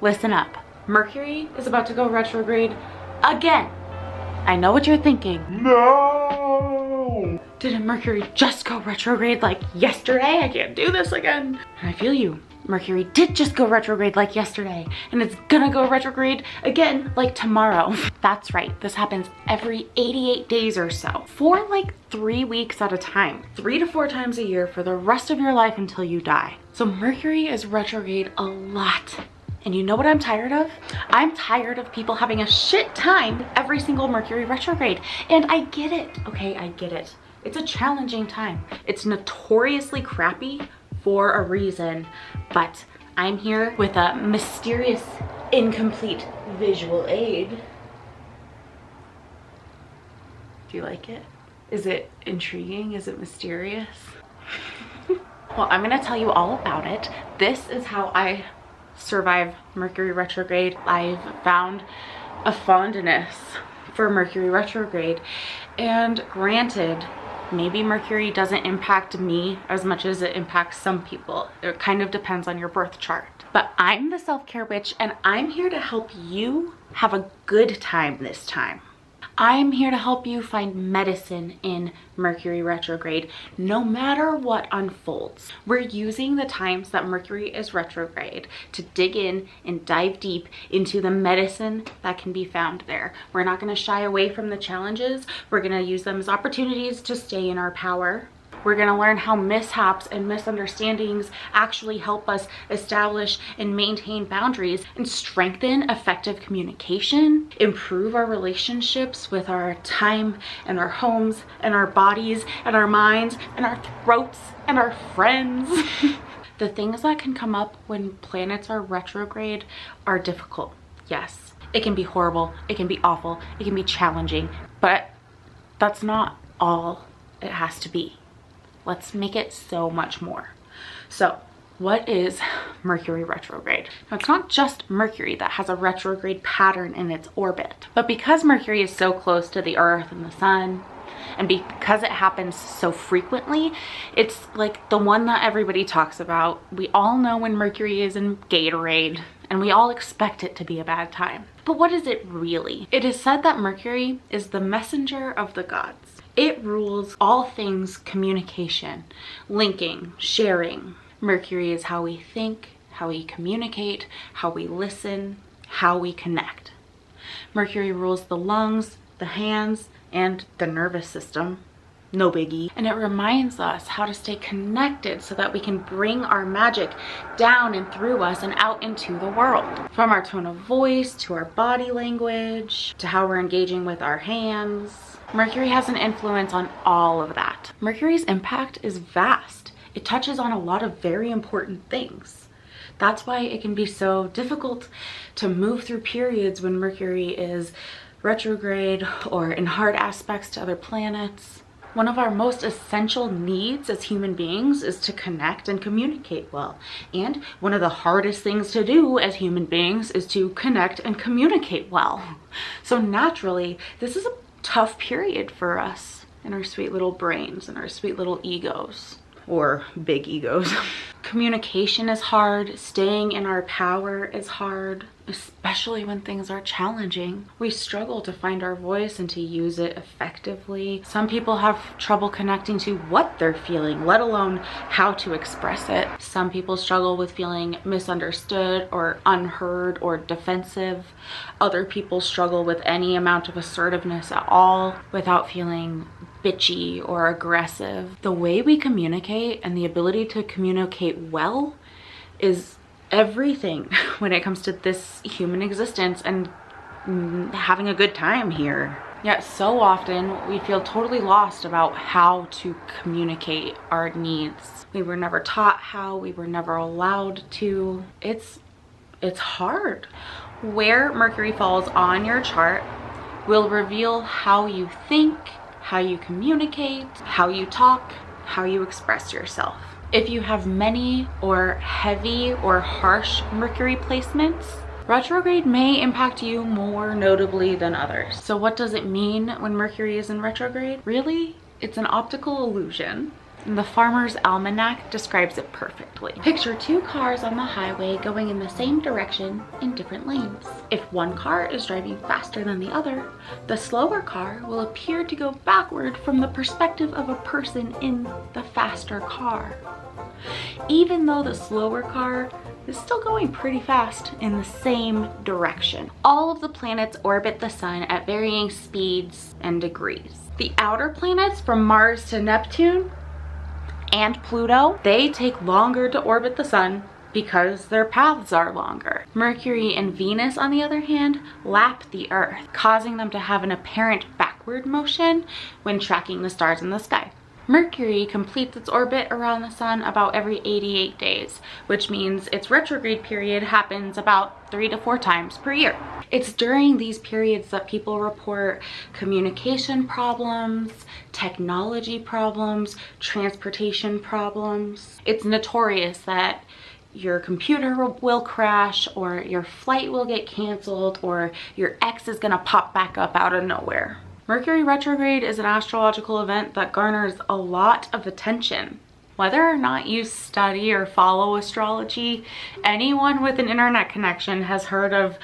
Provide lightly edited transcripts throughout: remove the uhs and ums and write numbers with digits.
listen up. Mercury is about to go retrograde again. I know what you're thinking. No! Didn't Mercury just go retrograde like yesterday? I can't do this again. And I feel you. Mercury did just go retrograde like yesterday, and it's gonna go retrograde again like tomorrow. That's right, this happens every 88 days or so, for like 3 weeks at a time, 3 to 4 times a year for the rest of your life until you die. So Mercury is retrograde a lot. And you know what I'm tired of? I'm tired of people having a shit time every single Mercury retrograde. And I get it, okay, I get it. It's a challenging time. It's notoriously crappy for a reason, but I'm here with a mysterious, incomplete visual aid. Do you like it? Is it intriguing? Is it mysterious? Well, I'm gonna tell you all about it. This is how I survive Mercury retrograde. I've found a fondness for Mercury retrograde, and granted, maybe Mercury doesn't impact me as much as it impacts some people. It kind of depends on your birth chart. But I'm the self-care witch, and I'm here to help you have a good time this time. I'm here to help you find medicine in Mercury retrograde, no matter what unfolds. We're using the times that Mercury is retrograde to dig in and dive deep into the medicine that can be found there. We're not going to shy away from the challenges. We're going to use them as opportunities to stay in our power. We're going to learn how mishaps and misunderstandings actually help us establish and maintain boundaries and strengthen effective communication, improve our relationships with our time and our homes and our bodies and our minds and our throats and our friends. The things that can come up when planets are retrograde are difficult. Yes, it can be horrible, it can be awful, it can be challenging, but that's not all it has to be. Let's make it so much more. So what is Mercury retrograde? Now, it's not just Mercury that has a retrograde pattern in its orbit, but because Mercury is so close to the Earth and the Sun, and because it happens so frequently, it's like the one that everybody talks about. We all know when Mercury is in Gatorade, and we all expect it to be a bad time. But what is it really? It is said that Mercury is the messenger of the gods. It rules all things communication, linking, sharing. Mercury is how we think, how we communicate, how we listen, how we connect. Mercury rules the lungs, the hands, and the nervous system. No biggie. And it reminds us how to stay connected so that we can bring our magic down and through us and out into the world. From our tone of voice, to our body language, to how we're engaging with our hands. Mercury has an influence on all of that. Mercury's impact is vast. It touches on a lot of very important things. That's why it can be so difficult to move through periods when Mercury is retrograde or in hard aspects to other planets. One of our most essential needs as human beings is to connect and communicate well. And one of the hardest things to do as human beings is to connect and communicate well. So naturally, this is a tough period for us and our sweet little brains and our sweet little egos, or big egos. Communication is hard. Staying in our power is hard, especially when things are challenging. We struggle to find our voice and to use it effectively. Some people have trouble connecting to what they're feeling, let alone how to express it. Some people struggle with feeling misunderstood or unheard or defensive. Other people struggle with any amount of assertiveness at all without feeling bitchy or aggressive. The way we communicate and the ability to communicate well is everything when it comes to this human existence and having a good time here. Yet so often we feel totally lost about how to communicate our needs. We were never taught how, we were never allowed to. It's hard. Where Mercury falls on your chart will reveal how you think, how you communicate, how you talk, how you express yourself. If you have many or heavy or harsh Mercury placements, retrograde may impact you more notably than others. So what does it mean when Mercury is in retrograde? Really, it's an optical illusion And the Farmer's Almanac describes it perfectly. Picture two cars on the highway going in the same direction in different lanes. If one car is driving faster than the other, the slower car will appear to go backward from the perspective of a person in the faster car, even though the slower car is still going pretty fast in the same direction. All of the planets orbit the sun at varying speeds and degrees. The outer planets from Mars to Neptune and Pluto, they take longer to orbit the sun because their paths are longer. Mercury and Venus, on the other hand, lap the Earth, causing them to have an apparent backward motion when tracking the stars in the sky. Mercury completes its orbit around the sun about every 88 days, which means its retrograde period happens about 3 to 4 times per year. It's during these periods that people report communication problems, technology problems, transportation problems. It's notorious that your computer will crash, or your flight will get canceled, or your ex is gonna pop back up out of nowhere. Mercury retrograde is an astrological event that garners a lot of attention. Whether or not you study or follow astrology, anyone with an internet connection has heard of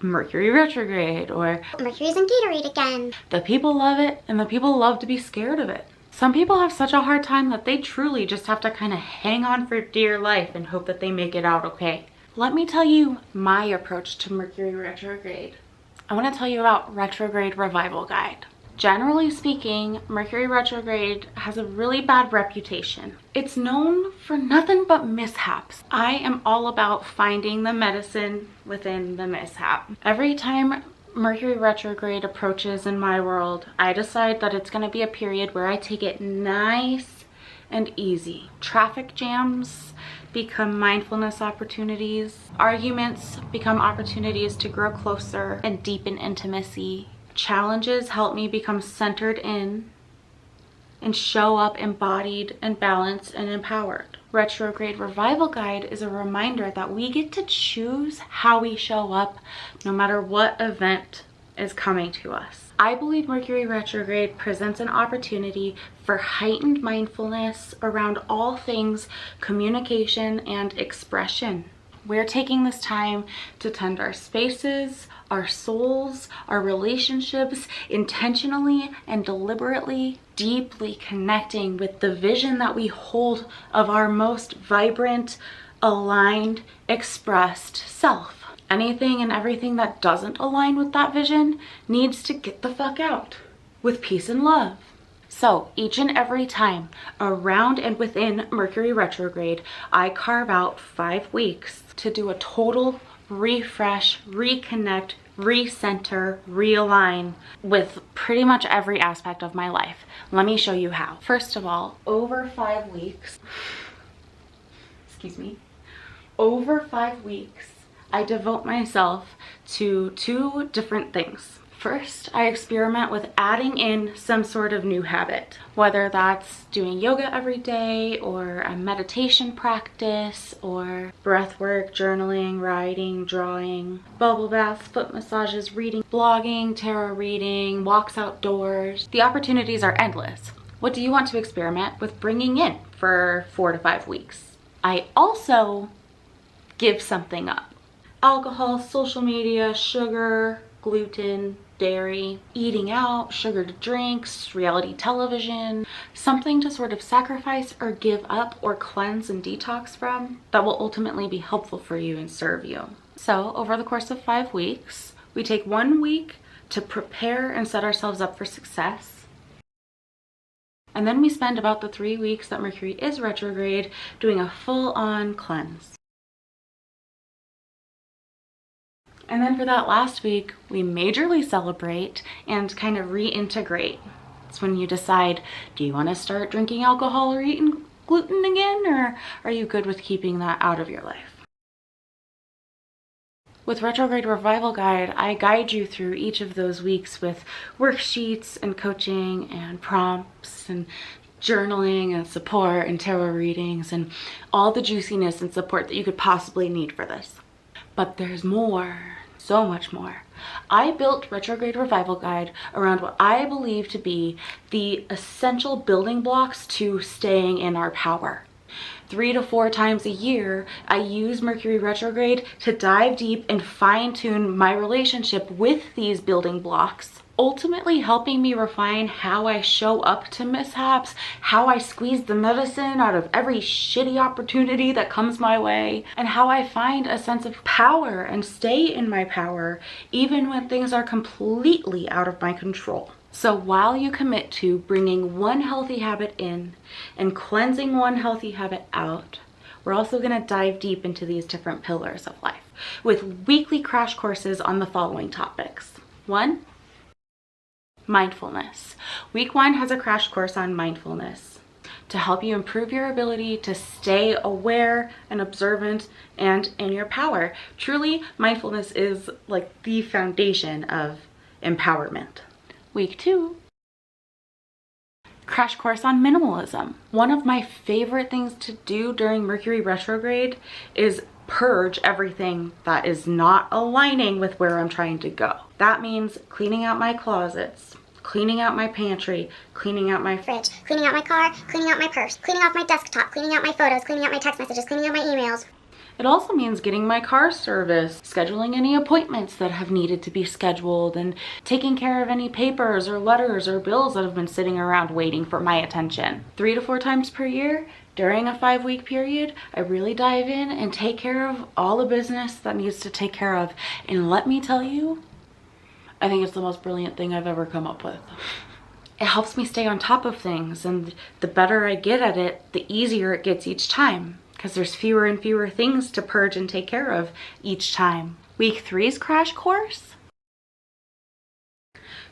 Mercury retrograde or Mercury's in Gatorade again. The people love it, and the people love to be scared of it. Some people have such a hard time that they truly just have to kind of hang on for dear life and hope that they make it out okay. Let me tell you my approach to Mercury retrograde. I want to tell you about Retrograde Revival Guide. Generally speaking, Mercury retrograde has a really bad reputation. It's known for nothing but mishaps. I am all about finding the medicine within the mishap. Every time Mercury retrograde approaches in my world, I decide that it's going to be a period where I take it nice and easy. Traffic jams become mindfulness opportunities. Arguments become opportunities to grow closer and deepen intimacy. Challenges help me become centered in and show up embodied and balanced and empowered. Retrograde Revival Guide is a reminder that we get to choose how we show up no matter what event is coming to us. I believe Mercury retrograde presents an opportunity for heightened mindfulness around all things communication and expression. We're taking this time to tend our spaces, our souls, our relationships intentionally and deliberately, deeply connecting with the vision that we hold of our most vibrant, aligned, expressed self. Anything and everything that doesn't align with that vision needs to get the fuck out with peace and love. So each and every time around and within Mercury retrograde, I carve out 5 weeks to do a total refresh, reconnect, recenter, realign with pretty much every aspect of my life. Let me show you how. First of all, over 5 weeks, over 5 weeks, I devote myself to 2 different things. First, I experiment with adding in some sort of new habit, whether that's doing yoga every day or a meditation practice or breath work, journaling, writing, drawing, bubble baths, foot massages, reading, blogging, tarot reading, walks outdoors. The opportunities are endless. What do you want to experiment with bringing in for 4 to 5 weeks? I also give something up. Alcohol, social media, sugar, gluten, dairy, eating out, sugared drinks, reality television, something to sort of sacrifice or give up or cleanse and detox from that will ultimately be helpful for you and serve you. So over the course of 5 weeks, we take 1 week to prepare and set ourselves up for success. And then we spend about the 3 weeks that Mercury is retrograde doing a full-on cleanse. And then for that last week, we majorly celebrate and kind of reintegrate. It's when you decide, do you want to start drinking alcohol or eating gluten again, or are you good with keeping that out of your life? With Retrograde Revival Guide, I guide you through each of those weeks with worksheets and coaching and prompts and journaling and support and tarot readings and all the juiciness and support that you could possibly need for this. But there's more, so much more. I built Retrograde Revival Guide around what I believe to be the essential building blocks to staying in our power. 3 to 4 times a year, I use Mercury retrograde to dive deep and fine-tune my relationship with these building blocks, ultimately helping me refine how I show up to mishaps, how I squeeze the medicine out of every shitty opportunity that comes my way, and how I find a sense of power and stay in my power even when things are completely out of my control. So while you commit to bringing one healthy habit in and cleansing one healthy habit out, we're also going to dive deep into these different pillars of life with weekly crash courses on the following topics. 1, mindfulness. Week 1 has a crash course on mindfulness to help you improve your ability to stay aware and observant and in your power. Truly, mindfulness is like the foundation of empowerment. Week 2, crash course on minimalism. One of my favorite things to do during Mercury retrograde is purge everything that is not aligning with where I'm trying to go. That means cleaning out my closets, cleaning out my pantry, cleaning out my Fridge, cleaning out my car, cleaning out my purse, cleaning off my desktop, cleaning out my photos, cleaning out my text messages, cleaning out my emails. It also means getting my car serviced, scheduling any appointments that have needed to be scheduled, and taking care of any papers or letters or bills that have been sitting around waiting for my attention. 3 to 4 times per year, during a 5-week period, I really dive in and take care of all the business that needs to take care of. And let me tell you, I think it's the most brilliant thing I've ever come up with. It helps me stay on top of things, and the better I get at it, the easier it gets each time, because there's fewer and fewer things to purge and take care of each time. Week 3's crash course,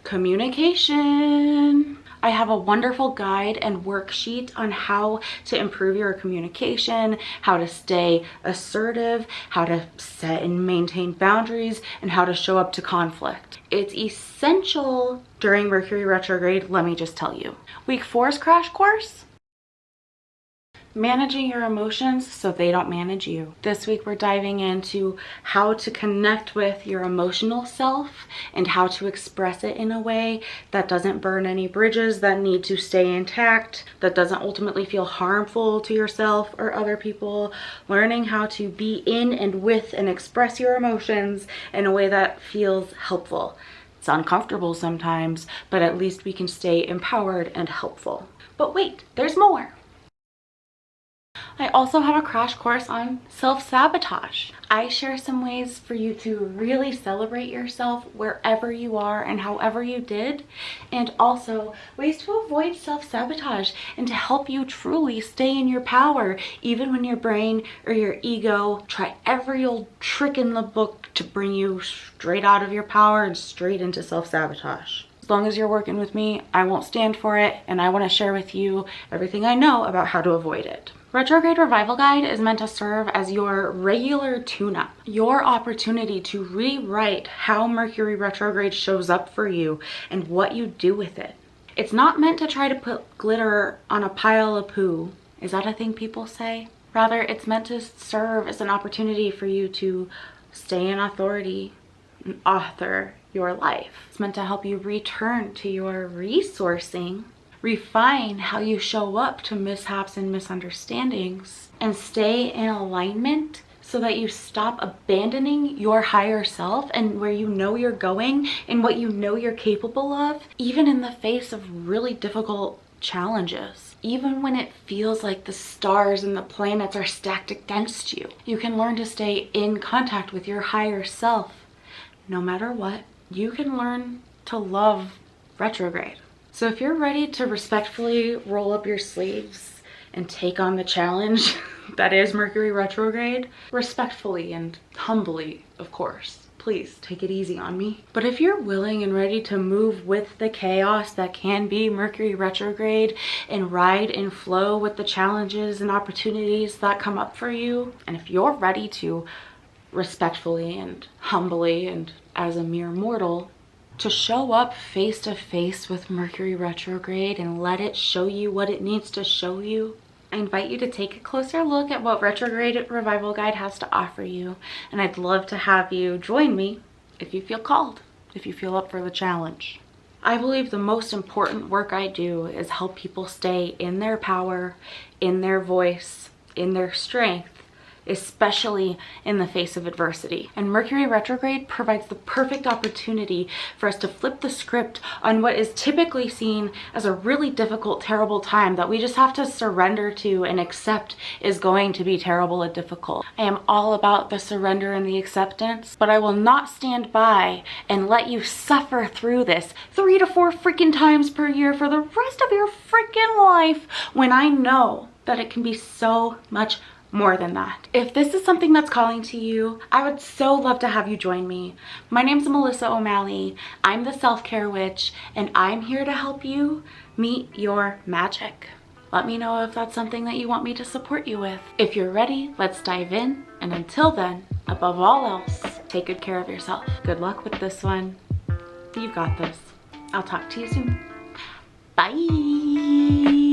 communication. I have a wonderful guide and worksheet on how to improve your communication, how to stay assertive, how to set and maintain boundaries, and how to show up to conflict. It's essential during Mercury retrograde, let me just tell you. Week 4's crash course, managing your emotions so they don't manage you. This week we're diving into how to connect with your emotional self and how to express it in a way that doesn't burn any bridges that need to stay intact, that doesn't ultimately feel harmful to yourself or other people. Learning how to be in and with and express your emotions in a way that feels helpful. It's uncomfortable sometimes, but at least we can stay empowered and helpful. But wait, there's more. I also have a crash course on self-sabotage. I share some ways for you to really celebrate yourself wherever you are and however you did, and also ways to avoid self-sabotage and to help you truly stay in your power even when your brain or your ego try every old trick in the book to bring you straight out of your power and straight into self-sabotage. As long as you're working with me, I won't stand for it, and I want to share with you everything I know about how to avoid it. Retrograde Revival Guide is meant to serve as your regular tune-up, your opportunity to rewrite how Mercury retrograde shows up for you and what you do with it. It's not meant to try to put glitter on a pile of poo. Is that a thing people say? Rather, it's meant to serve as an opportunity for you to stay in authority and author your life. It's meant to help you return to your resourcing, refine how you show up to mishaps and misunderstandings, and stay in alignment so that you stop abandoning your higher self and where you know you're going and what you know you're capable of, even in the face of really difficult challenges. Even when it feels like the stars and the planets are stacked against you, you can learn to stay in contact with your higher self. No matter what, you can learn to love retrograde. So if you're ready to respectfully roll up your sleeves and take on the challenge that is Mercury retrograde, respectfully and humbly, of course, please take it easy on me. But if you're willing and ready to move with the chaos that can be Mercury retrograde and ride and flow with the challenges and opportunities that come up for you, and if you're ready to respectfully and humbly and as a mere mortal to show up face to face with Mercury retrograde and let it show you what it needs to show you, I invite you to take a closer look at what Retrograde Revival Guide has to offer you, and I'd love to have you join me if you feel called. if you feel up for the challenge. I believe the most important work I do is help people stay in their power, in their voice, in their strength, especially in the face of adversity. And Mercury retrograde provides the perfect opportunity for us to flip the script on what is typically seen as a really difficult, terrible time that we just have to surrender to and accept is going to be terrible and difficult. I am all about the surrender and the acceptance, but I will not stand by and let you suffer through this 3 to 4 freaking times per year for the rest of your freaking life when I know that it can be so much more than that. If this is something that's calling to you, I would so love to have you join me. My name's Melissa O'Malley. I'm the self-care witch, and I'm here to help you meet your magic. Let me know if that's something that you want me to support you with. If you're ready, let's dive in. And until then, above all else, take good care of yourself. Good luck with this one. You've got this. I'll talk to you soon. Bye.